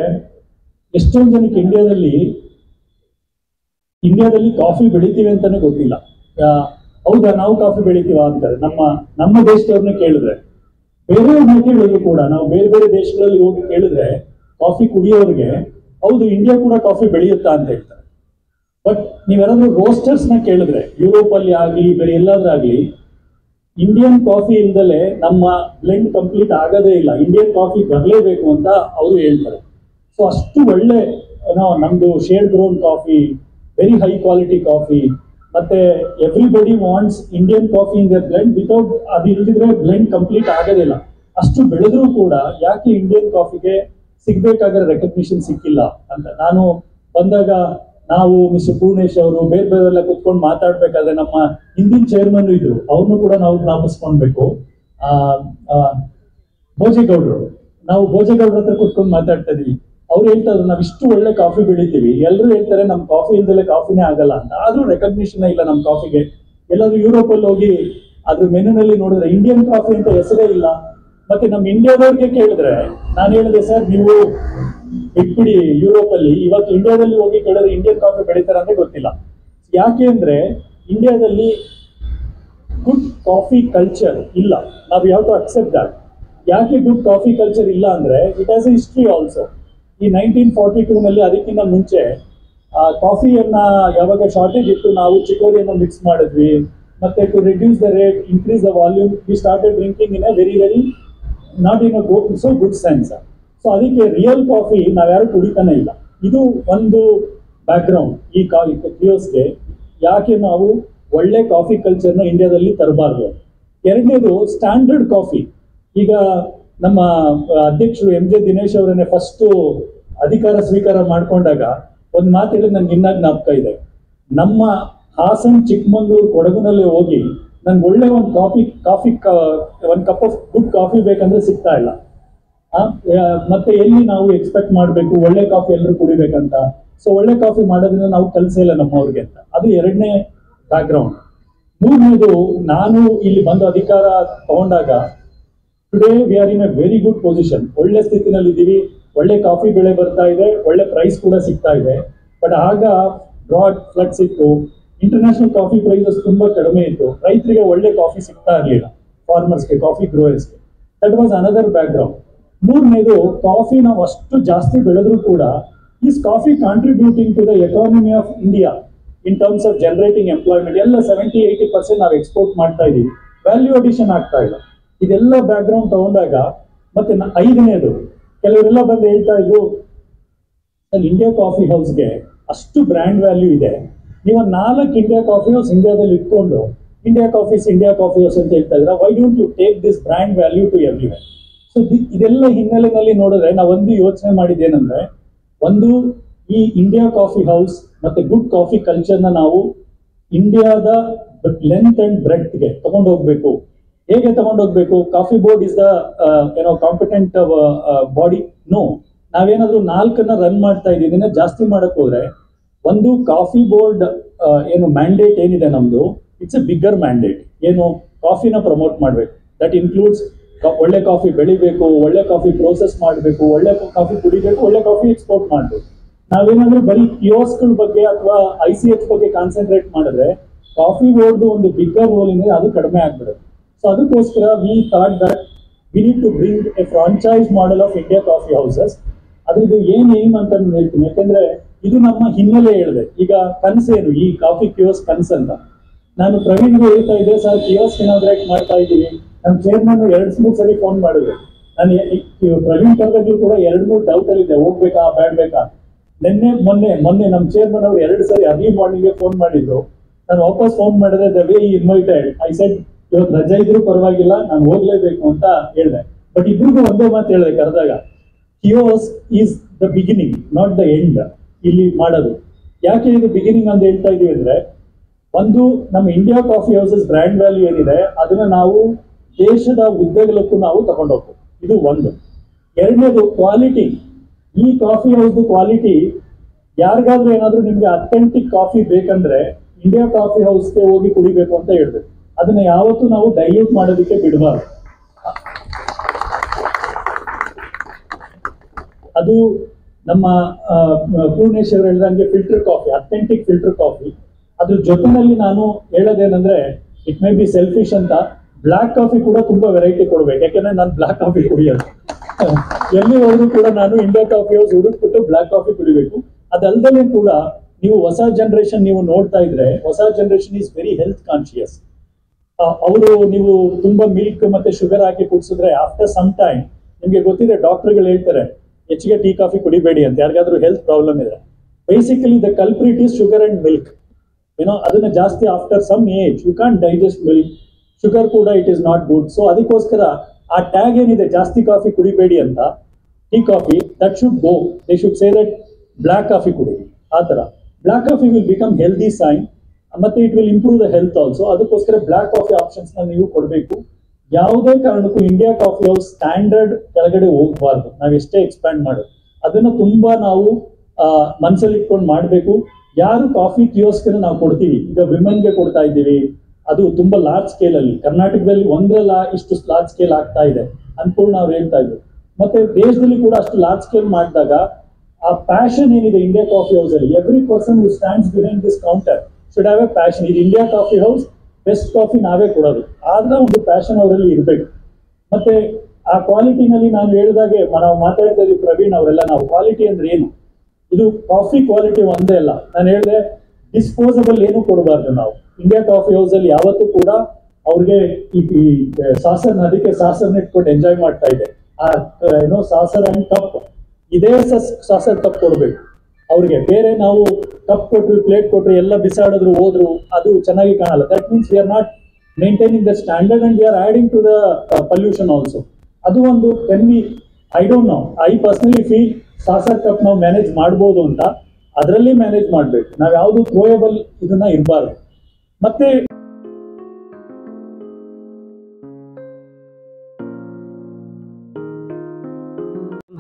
ಎಷ್ಟೊಂದು ಜನಕ್ಕೆ ಇಂಡಿಯಾದಲ್ಲಿ ಕಾಫಿ ಬೆಳಿತೀವಿ ಅಂತಾನೆ ಗೊತ್ತಿಲ್ಲ. ಹೌದಾ, ನಾವು ಕಾಫಿ ಬೆಳಿತೀವ ಅಂತಾರೆ. ನಮ್ಮ ದೇಶದವ್ರನ್ನ ಕೇಳಿದ್ರೆ, ಬೇರೆಯವ್ರನ್ನ ಕೇಳಿದ್ರು ಕೂಡ, ನಾವು ಬೇರೆ ಬೇರೆ ದೇಶಗಳಲ್ಲಿ ಹೋಗಿ ಕೇಳಿದ್ರೆ ಕಾಫಿ ಕುಡಿಯೋರಿಗೆ, ಹೌದು ಇಂಡಿಯಾ ಕೂಡ ಕಾಫಿ ಬೆಳೆಯುತ್ತಾ ಅಂತ ಹೇಳ್ತಾರೆ. ಬಟ್ ನೀವೇನಾದ್ರೂ ರೋಸ್ಟರ್ಸ್ ನ ಕೇಳಿದ್ರೆ, ಯುರೋಪ್ ಅಲ್ಲಿ ಆಗ್ಲಿ ಬೇರೆ ಎಲ್ಲಾದ್ರೂ ಆಗ್ಲಿ, ಇಂಡಿಯನ್ ಕಾಫಿ ಇಲ್ದಲೆ ನಮ್ಮ ಬ್ಲೆಂಡ್ ಕಂಪ್ಲೀಟ್ ಆಗೋದೇ ಇಲ್ಲ, ಇಂಡಿಯನ್ ಕಾಫಿ ಬರಲೇಬೇಕು ಅಂತ ಅವರು ಹೇಳ್ತಾರೆ. ಸೊ ಅಷ್ಟು ಒಳ್ಳೆ ನಮ್ದು shade grown coffee, very high quality coffee, ಮತ್ತೆ everybody wants Indian coffee in their blend. Without ಅದು ಇಲ್ದಿದ್ರೆ ಬ್ಲೆಂಡ್ ಕಂಪ್ಲೀಟ್ ಆಗೋದಿಲ್ಲ. ಅಷ್ಟು ಬೆಳೆದ್ರೂ ಕೂಡ ಯಾಕೆ ಇಂಡಿಯನ್ ಕಾಫಿಗೆ ಸಿಗ್ಬೇಕಾದ್ರೆ ರೆಕಗ್ನಿಷನ್ ಸಿಕ್ಕಿಲ್ಲ ಅಂತ ನಾನು ಬಂದಾಗ, ನಾವು ಮಿಸ್ಟರ್ ಪೂರ್ಣೇಶ್ ಅವರು ಬೇರೆ ಬೇರೆಲ್ಲ ಕುತ್ಕೊಂಡು ಮಾತಾಡ್ಬೇಕಾದ್ರೆ, ನಮ್ಮ ಹಿಂದಿನ ಚೇರ್ಮನ್ ಇದ್ರು, ಅವ್ರನ್ನು ಕೂಡ ನಾವು ಜ್ಞಾಪಿಸ್ಕೊಳ್ಬೇಕು. ಭೋಜೇಗೌಡರು, ನಾವು ಭೋಜೇಗೌಡ್ರ ಹತ್ರ ಕುತ್ಕೊಂಡು ಮಾತಾಡ್ತಾ ಇದೀವಿ. ಅವ್ರು ಹೇಳ್ತಾ ಇದ್ರು, ನಾವ್ ಇಷ್ಟು ಒಳ್ಳೆ ಕಾಫಿ ಬೆಳಿತೀವಿ, ಎಲ್ಲರೂ ಹೇಳ್ತಾರೆ ನಮ್ ಕಾಫಿ ಇಲ್ದಲೆ ಕಾಫಿನೇ ಆಗಲ್ಲ ಅಂತ. ಆದ್ರೂ ರೆಕಗ್ನಿಷನ್ ಇಲ್ಲ ನಮ್ ಕಾಫಿಗೆ. ಎಲ್ಲಾದ್ರೂ ಯುರೋಪ್ ಅಲ್ಲಿ ಹೋಗಿ ಅದ್ರ ಮೆನುನಲ್ಲಿ ನೋಡಿದ್ರೆ ಇಂಡಿಯನ್ ಕಾಫಿ ಅಂತ ಹೆಸರೇ ಇಲ್ಲ. ಮತ್ತೆ ನಮ್ ಇಂಡಿಯಾದವ್ರಿಗೆ ಕೇಳಿದ್ರೆ, ನಾನು ಹೇಳಿದೆ, ಸರ್ ನೀವು ಬಿಟ್ಬಿಡಿ ಯುರೋಪ್ ಅಲ್ಲಿ, ಇವತ್ತು ಇಂಡಿಯಾದಲ್ಲಿ ಹೋಗಿ ಕೇಳಿದ್ರೆ ಇಂಡಿಯನ್ ಕಾಫಿ ಬೆಳಿತಾರ ಅಂದ್ರೆ ಗೊತ್ತಿಲ್ಲ. ಯಾಕೆ ಅಂದ್ರೆ ಇಂಡಿಯಾದಲ್ಲಿ ಗುಡ್ ಕಾಫಿ ಕಲ್ಚರ್ ಇಲ್ಲ. ನಾವು ಯಾವ ಟು ಅಕ್ಸೆಪ್ಟ್ ದಟ್. ಯಾಕೆ ಗುಡ್ ಕಾಫಿ ಕಲ್ಚರ್ ಇಲ್ಲ ಅಂದ್ರೆ, it has A history also. ಈ 1942 ಅದಕ್ಕಿಂತ ಮುಂಚೆ ಕಾಫಿಯನ್ನ ಯಾವಾಗ ಶಾರ್ಟೇಜ್ ಇತ್ತು, ನಾವು ಚಿಕೋರಿಯನ್ನ ಮಿಕ್ಸ್ ಮಾಡಿದ್ವಿ. ಮತ್ತೆ to reduce the rate, increase the volume, we started drinking in a very not in a good sense. So ಅದಕ್ಕೆ ರಿಯಲ್ ಕಾಫಿ ನಾವ್ಯಾರು ಕುಡಿತಾನೆ ಇಲ್ಲ. ಇದು ಒಂದು ಬ್ಯಾಕ್ ಗ್ರೌಂಡ್ ಈ ಕಿಯೋಸ್ಕ್ಗೆ. ಯಾಕೆ ನಾವು ಒಳ್ಳೆ ಕಾಫಿ ಕಲ್ಚರ್ನ ಇಂಡಿಯಾದಲ್ಲಿ ತರಬಾರ್ದು. ಎರಡನೇದು ಸ್ಟ್ಯಾಂಡರ್ಡ್ ಕಾಫಿ. ಈಗ ನಮ್ಮ ಅಧ್ಯಕ್ಷರು ಎಂ ಜೆ ದಿನೇಶ್ ಅವರನ್ನೇ ಫಸ್ಟ್ ಅಧಿಕಾರ ಸ್ವೀಕಾರ ಮಾಡ್ಕೊಂಡಾಗ ಒಂದು ಮಾತು ಹೇಳಿ ನನ್ಗೆ ಇನ್ನಾಗ ಜ್ಞಾಪಕ ಇದೆ. ನಮ್ಮ ಹಾಸನ್, ಚಿಕ್ಕಮಂಗ್ಳೂರು, ಕೊಡಗುನಲ್ಲಿ ಹೋಗಿ ನನ್ಗೆ ಒಳ್ಳೆ ಒಂದು ಒಂದು ಕಪ್ ಆಫ್ ಗುಡ್ ಕಾಫಿ ಬೇಕಂದ್ರೆ ಸಿಗ್ತಾ ಇಲ್ಲ. ಮತ್ತೆ ಎಲ್ಲಿ ನಾವು ಎಕ್ಸ್ಪೆಕ್ಟ್ ಮಾಡಬೇಕು ಒಳ್ಳೆ ಕಾಫಿ ಎಲ್ಲರೂ ಕುಡಿಬೇಕಂತ. ಸೊ ಒಳ್ಳೆ ಕಾಫಿ ಮಾಡೋದ್ರಿಂದ ನಾವು ಕಲ್ಸೇ ಇಲ್ಲ ನಮ್ಮವ್ರಿಗೆ ಅಂತ. ಅದು ಎರಡನೇ ಬ್ಯಾಕ್ ಗ್ರೌಂಡ್. ಮೂರನೇದು, ನಾನು ಇಲ್ಲಿ ಬಂದು ಅಧಿಕಾರ ತಗೊಂಡಾಗ, today we are in a very good position. ಒಳ್ಳೆ ಸ್ಥಿತಿನಲ್ಲಿ ಇದ್ದೀವಿ, ಒಳ್ಳೆ ಕಾಫಿ ಬೆಳೆ ಬರ್ತಾ ಇದೆ, ಒಳ್ಳೆ ಪ್ರೈಸ್ ಕೂಡ ಸಿಗ್ತಾ ಇದೆ. ಬಟ್ ಆಗ ಬ್ರಾಡ್ ಫ್ಲಡ್ಸ್ ಇತ್ತು, ಇಂಟರ್ನ್ಯಾಷನಲ್ ಕಾಫಿ ಪ್ರೈಸಸ್ ತುಂಬಾ ಕಡಿಮೆ ಇತ್ತು, ರೈತರಿಗೆ ಒಳ್ಳೆ ಕಾಫಿ ಸಿಗ್ತಾ ಇರಲಿಲ್ಲ, ಫಾರ್ಮರ್ಸ್ಗೆ, ಕಾಫಿ ಗ್ರೋಯರ್ಸ್ಗೆ. That was another background. ಮೂರನೇದು, ಕಾಫಿ ನಾವು ಅಷ್ಟು ಜಾಸ್ತಿ ಬೆಳೆದ್ರೂ ಕೂಡ, is coffee contributing to the economy of India in terms of generating employment. ಎಲ್ಲ 70-80% ನಾವು ಎಕ್ಸ್ಪೋರ್ಟ್ ಮಾಡ್ತಾ ಇದೀವಿ, ವ್ಯಾಲ್ಯೂ ಅಡಿಷನ್ ಆಗ್ತಾ ಇಲ್ಲ. ಇದೆಲ್ಲ ಬ್ಯಾಕ್ ಗ್ರೌಂಡ್ ತಗೊಂಡಾಗ, ಮತ್ತೆ ಐದನೇದು, ಕೆಲವರೆಲ್ಲ ಬಂದು ಹೇಳ್ತಾ ಇದ್ರು, ಇಂಡಿಯಾ ಕಾಫಿ ಹೌಸ್ಗೆ ಅಷ್ಟು ಬ್ರ್ಯಾಂಡ್ ವ್ಯಾಲ್ಯೂ ಇದೆ, ನೀವು 4 ಇಂಡಿಯಾ ಕಾಫಿ ಹೌಸ್ ಇಂಡಿಯಾದಲ್ಲಿ ಇಟ್ಕೊಂಡು ಇಂಡಿಯಾ ಕಾಫಿ ಹೌಸ್ ಅಂತ ಹೇಳ್ತಾ ಇದ್ರ, why don't you take this brand value to everywhere? So ಇದೆಲ್ಲ ಹಿನ್ನೆಲೆಯಲ್ಲಿ ನೋಡಿದ್ರೆ ನಾವು ಒಂದು ಯೋಚನೆ ಮಾಡಿದ್ದೇನೆಂದ್ರೆ, ಒಂದು ಈ ಇಂಡಿಯಾ ಕಾಫಿ ಹೌಸ್ ಮತ್ತೆ ಗುಡ್ ಕಾಫಿ ಕಲ್ಚರ್ನ ನಾವು ಇಂಡಿಯಾದ ಲೆಂತ್ ಅಂಡ್ ಬ್ರೆಡ್ತ್ಗೆ ತಗೊಂಡು ಹೋಗ್ಬೇಕು. ಹೇಗೆ ತಗೊಂಡೋಗ್ಬೇಕು? Coffee board is the competent body? No. ನಾವೇನಾದ್ರೂ 4 ರನ್ ಮಾಡ್ತಾ ಇದೀವಿ, ಜಾಸ್ತಿ ಮಾಡಕ್ ಹೋದ್ರೆ, ಒಂದು ಕಾಫಿ ಬೋರ್ಡ್ ಮ್ಯಾಂಡೇಟ್ ಏನಿದೆ ನಮ್ದು, ಇಟ್ಸ್ ಎ ಬಿಗ್ಗರ್ ಮ್ಯಾಂಡೇಟ್. ಕಾಫಿನ ಪ್ರಮೋಟ್ ಮಾಡ್ಬೇಕು. ದಟ್ ಇನ್ಕ್ಲೂಡ್ಸ್ ಒಳ್ಳೆ ಕಾಫಿ ಬೆಳಿಬೇಕು, ಒಳ್ಳೆ ಕಾಫಿ ಪ್ರೋಸೆಸ್ ಮಾಡಬೇಕು, ಒಳ್ಳೆ ಕಾಫಿ ಕುಡಿಬೇಕು, ಒಳ್ಳೆ ಕಾಫಿ ಎಕ್ಸ್ಪೋರ್ಟ್ ಮಾಡಬೇಕು. ನಾವೇನಾದ್ರೂ ಬರೀ ಕಿಯೋಸ್ಕ್ಗಳ ಬಗ್ಗೆ ಅಥವಾ ICH ಬಗ್ಗೆ ಕಾನ್ಸಂಟ್ರೇಟ್ ಮಾಡಿದ್ರೆ, ಕಾಫಿ ಬೋರ್ಡ್ ಒಂದು ಬಿಗ್ಗರ್ ರೋಲ್ ಇದೆ, ಅದು ಕಡಿಮೆ ಆಗ್ಬಿಡುತ್ತೆ. ಸೊ ಅದಕ್ಕೋಸ್ಕರ we thought that we need to bring a franchise model of India coffee houses. ಅದ್ರದ್ದು ಏನ್ ಅಂತ ಹೇಳ್ತೀನಿ, ಯಾಕೆಂದ್ರೆ ಇದು ನಮ್ಮ ಹಿನ್ನೆಲೆ ಹೇಳಿದೆ. ಈಗ ಕನಸೇನು ಈ ಕಾಫಿ ಕಿಯೋಸ್ಕ್ ಕನಸಂತ ನಾನು ಪ್ರವೀಣ್ಗೆ ಹೇಳ್ತಾ ಇದ್ದೆ, ಸರ್ ಕಿಯೋಸ್ಕ್ ಇನಾಗ್ರೇಟ್ ಮಾಡ್ತಾ ಇದ್ದೀವಿ. ನಮ್ಮ ಚೇರ್ಮನ್ 2-3 ಸರಿ ಫೋನ್ ಮಾಡಿದ್ರು. ನಾನು ಪ್ರವೀಣ್ ಕರೆದಾಗ್ಲೂ ಕೂಡ 2-3 ಡೌಟ್ ಅಲ್ಲಿ ಇದೆ, ಹೋಗ್ಬೇಕಾ ಬೇಡ್ಬೇಕಾ. ಮೊನ್ನೆ ನಮ್ಮ ಚೇರ್ಮನ್ ಅವರು 2 ಸರಿ ಅರ್ಲಿ ಮಾರ್ನಿಂಗ್ ಫೋನ್ ಮಾಡಿದ್ರು. ನಾನು ವಾಪಸ್ ಫೋನ್ ಮಾಡಿದ್ರೆ, the way invited, I said ಇವತ್ತು ರಜೆ ಇದ್ರೂ ಪರವಾಗಿಲ್ಲ, ನಾನು ಹೋಗ್ಲೇಬೇಕು ಅಂತ ಹೇಳಿದೆ. ಬಟ್ ಇಬ್ರಿಗೂ ಒಂದೇ ಮಾತು ಹೇಳಿದೆ ಕರೆದಾಗ, kiosk is the beginning, not the end ಇಲ್ಲಿ ಮಾಡೋದು. ಯಾಕೆ ಇದು ಬಿಗಿನಿಂಗ್ ಅಂತ ಹೇಳ್ತಾ ಇದೀವಿ ಅಂದ್ರೆ, ಒಂದು ನಮ್ಮ India coffee houses brand value ಏನಿದೆ ಅದನ್ನ ನಾವು ದೇಶದ ಉದ್ಯೋಗಕ್ಕೂ ನಾವು ತಗೊಂಡೋಗ್ಬೇಕು. ಇದು ಒಂದು. ಎರಡನೇದು ಕ್ವಾಲಿಟಿ. ಈ ಕಾಫಿ ಹೌಸ್ ಕ್ವಾಲಿಟಿ ಯಾರಿಗಾದ್ರೂ ಏನಾದ್ರೂ ನಿಮ್ಗೆ ಅಥೆಂಟಿಕ್ ಕಾಫಿ ಬೇಕಂದ್ರೆ ಇಂಡಿಯಾ ಕಾಫಿ ಹೌಸ್ಗೆ ಹೋಗಿ ಕುಡಿಬೇಕು ಅಂತ ಹೇಳ್ಬೇಕು. ಅದನ್ನ ಯಾವತ್ತೂ ನಾವು ಡೈಲ್ಯೂಟ್ ಮಾಡೋದಕ್ಕೆ ಬಿಡಬಾರ್ದು. ಅದು ನಮ್ಮ ಪೂರ್ಣೇಶ್ವರ್ ಹೇಳಿದಂಗೆ filter coffee, authentic filter coffee. ಅದ್ರ ಜೊತೆನಲ್ಲಿ ನಾನು ಹೇಳೋದೇನಂದ್ರೆ, ಇಟ್ ಮೇ ಬಿ ಸೆಲ್ಫಿಶ್ ಅಂತ, ಬ್ಲ್ಯಾಕ್ ಕಾಫಿ ಕೂಡ ತುಂಬಾ ವೆರೈಟಿ ಕೊಡ್ಬೇಕು. ಯಾಕಂದ್ರೆ ನಾನು ಬ್ಲ್ಯಾಕ್ ಕಾಫಿ ಕುಡಿಯೋದು. ಎಲ್ಲಿ ಹೋದ್ರು ಕೂಡ ನಾನು ಇಂಡಿಯಾ ಕಾಫಿ ಹೌಸ್ ಹುಡುಕ್ಬಿಟ್ಟು ಬ್ಲ್ಯಾಕ್ ಕಾಫಿ ಕುಡಿಬೇಕು. ಅದಲ್ದಲೇ ಕೂಡ ನೀವು ಹೊಸ ಜನರೇಷನ್ ನೀವು ನೋಡ್ತಾ ಇದ್ರೆ, ಹೊಸ generation is very health conscious. ಅವರು ನೀವು ತುಂಬಾ ಮಿಲ್ಕ್ ಮತ್ತೆ ಶುಗರ್ ಹಾಕಿ ಕುಡಿಸಿದ್ರೆ ಆಫ್ಟರ್ ಸಮ್ ಟೈಮ್ ನಿಮ್ಗೆ ಗೊತ್ತಿದೆ, ಡಾಕ್ಟರ್ಗಳು ಹೇಳ್ತಾರೆ ಹೆಚ್ಚಿಗೆ ಟೀ ಕಾಫಿ ಕುಡಿಬೇಡಿ ಅಂತ, ಯಾರಿಗಾದ್ರೂ ಹೆಲ್ತ್ ಪ್ರಾಬ್ಲಮ್ ಇದೆ. Basically the culprit is sugar and milk. ಅದನ್ನ ಜಾಸ್ತಿ after some age you can digest milk, sugar ಕೂಡ it is not good. So ಅದಕ್ಕೋಸ್ಕರ ಆ ಟ್ಯಾಗ್ ಏನಿದೆ ಜಾಸ್ತಿ ಕಾಫಿ ಕುಡಿಬೇಡಿ ಅಂತ, tea coffee, that should go. They should say that black coffee ಕುಡಿ. ಆ ತರ black coffee will become healthy sign, ಮತ್ತೆ it will improve the health also. ಅದಕ್ಕೋಸ್ಕರ ಬ್ಲ್ಯಾಕ್ ಕಾಫಿ ಆಪ್ಷನ್ಸ್ ನ ನೀವು ಕೊಡಬೇಕು. ಯಾವುದೇ ಕಾರಣಕ್ಕೂ ಇಂಡಿಯಾ ಕಾಫಿ ಹೌಸ್ ಸ್ಟ್ಯಾಂಡರ್ಡ್ ಕೆಳಗಡೆ ಹೋಗಬಾರ್ದು. ನಾವ್ ಎಷ್ಟೇ ಎಕ್ಸ್ಪ್ಯಾಂಡ್ ಮಾಡೋದು ಅದನ್ನ ತುಂಬಾ ನಾವು ಮನಸ್ಸಲ್ಲಿ ಇಟ್ಕೊಂಡು ಮಾಡಬೇಕು. ಯಾರು ಕಾಫಿ ಕಿಯೋಸ್ಕ್ ನಾವು ಕೊಡ್ತೀವಿ, ಈಗ ವಿಮೆನ್ಗೆ ಕೊಡ್ತಾ ಇದ್ದೀವಿ, ಅದು ತುಂಬಾ ಲಾರ್ಜ್ ಸ್ಕೇಲ್ ಅಲ್ಲಿ. ಕರ್ನಾಟಕದಲ್ಲಿ ಒಂದರಲ್ಲ ಇಷ್ಟು ಲಾರ್ಜ್ ಸ್ಕೇಲ್ ಆಗ್ತಾ ಇದೆ ಅನ್ಕೊಂಡು ನಾವು ಹೇಳ್ತಾ ಇದ್ವಿ. ಮತ್ತೆ ದೇಶದಲ್ಲಿ ಕೂಡ ಅಷ್ಟು ಲಾರ್ಜ್ ಸ್ಕೇಲ್ ಮಾಡಿದಾಗ ಆ ಪ್ಯಾಷನ್ ಏನಿದೆ ಇಂಡಿಯಾ ಕಾಫಿ ಹೌಸ್ ಅಲ್ಲಿ, every person who stands behind this counter should have a passion. ಇದು India coffee house, best coffee ನಾವೇ ಕೊಡೋದು, ಆದ್ರೆ ಒಂದು ಪ್ಯಾಷನ್ ಅವರಲ್ಲಿ ಇರಬೇಕು. ಮತ್ತೆ ಆ ಕ್ವಾಲಿಟಿನಲ್ಲಿ ನಾನು ಹೇಳಿದಾಗೆ ನಾವು ಮಾತಾಡ್ತಾ ಇದ್ವಿ ಪ್ರವೀಣ್ ಅವರೆಲ್ಲ, ನಾವು ಕ್ವಾಲಿಟಿ ಅಂದ್ರೆ ಏನು, ಇದು ಕಾಫಿ ಕ್ವಾಲಿಟಿ ಒಂದೇ ಅಲ್ಲ. ನಾನು ಹೇಳಿದೆ ಡಿಸ್ಪೋಸಬಲ್ ಏನು ಕೊಡಬಾರ್ದು ನಾವು. ಇಂಡಿಯಾ ಕಾಫಿ ಹೌಸ್ ಅಲ್ಲಿ ಯಾವತ್ತೂ ಕೂಡ ಅವ್ರಿಗೆ ಈ ಸಾಸರ್, ಅದಕ್ಕೆ ಸಾಸರ್ನ ಇಟ್ಕೊಂಡು ಎಂಜಾಯ್ ಮಾಡ್ತಾ ಇದೆ. ಆ ಸಾಸರ್ ಅಂಡ್ ಕಪ್, ಇದೇ ಸಾಸರ್ ಕಪ್ ಕೊಡ್ಬೇಕು ಅವ್ರಿಗೆ. ಬೇರೆ ನಾವು ಕಪ್ ಕೊಟ್ರಿ, ಪ್ಲೇಟ್ ಕೊಟ್ರಿ, ಎಲ್ಲ ಬಿಸಾಡಿದ್ರು ಹೋದ್ರು ಅದು ಚೆನ್ನಾಗಿ ಕಾಣಲ್ಲ. That means we are not maintaining the standard and we are adding to the pollution also. ಅದು ಒಂದು I don't know, I personally feel saucer cup ನಾವು ಮ್ಯಾನೇಜ್ ಮಾಡ್ಬೋದು ಅಂತ. ಅದರಲ್ಲಿ ಮ್ಯಾನೇಜ್ ಮಾಡ್ಬೇಕು ನಾವು, ಯಾವುದು ಥ್ರೋಯಬಲ್ ಇದನ್ನ ಇರಬಾರ್ದು. ಮತ್ತೆ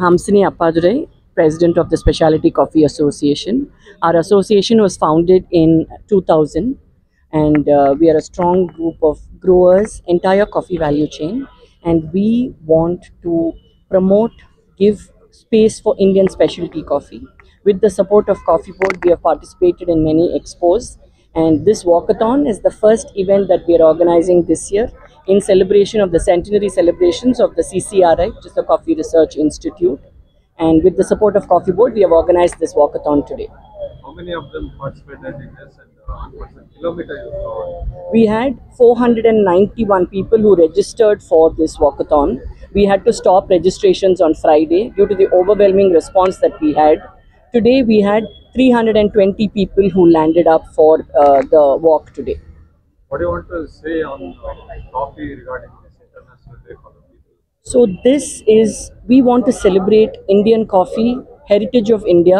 Hamsini Appadurai, President of the Specialty Coffee Association. Our association was founded in 2000 and we are a strong group of growers, entire coffee value chain, and we want to promote, give space for Indian specialty coffee. With the support of Coffee Board, we have participated in many expos, and this walkathon is the first event that we are organizing this year in celebration of the centenary celebrations of the CCRI, which is the Coffee Research Institute. And with the support of Coffee Board, we have organized this walkathon today. How many of them participated in this, and what's the kilometer you covered? We had 491 people who registered for this walkathon. We had to stop registrations on Friday due to the overwhelming response that we had. Today we had 320 people who landed up for the walk today. What do you want to say on coffee regarding this International Day for the people? So this is, we want to celebrate Indian coffee, heritage of India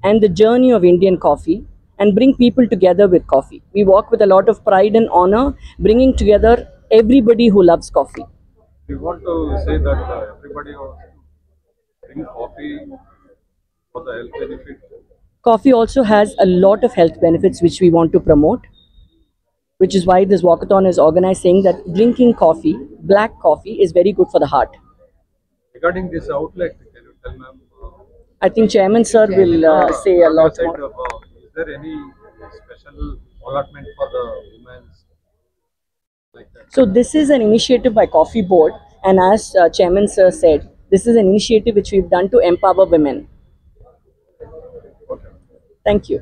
and the journey of Indian coffee, and bring people together with coffee. We walk with a lot of pride and honor, bringing together everybody who loves coffee. We want to say that everybody wants to drink coffee for the health benefit. Coffee also has a lot of health benefits which we want to promote, which is why this walkathon is organized, saying that drinking coffee, black coffee, is very good for the heart. Regarding this outlet, can you tell ma'am? I think Chairman Sir will say a lot more. Is there any special allotment for the women like that? So this is an initiative by Coffee Board, and as Chairman Sir said, this is an initiative which we've done to empower women. Okay. Thank you.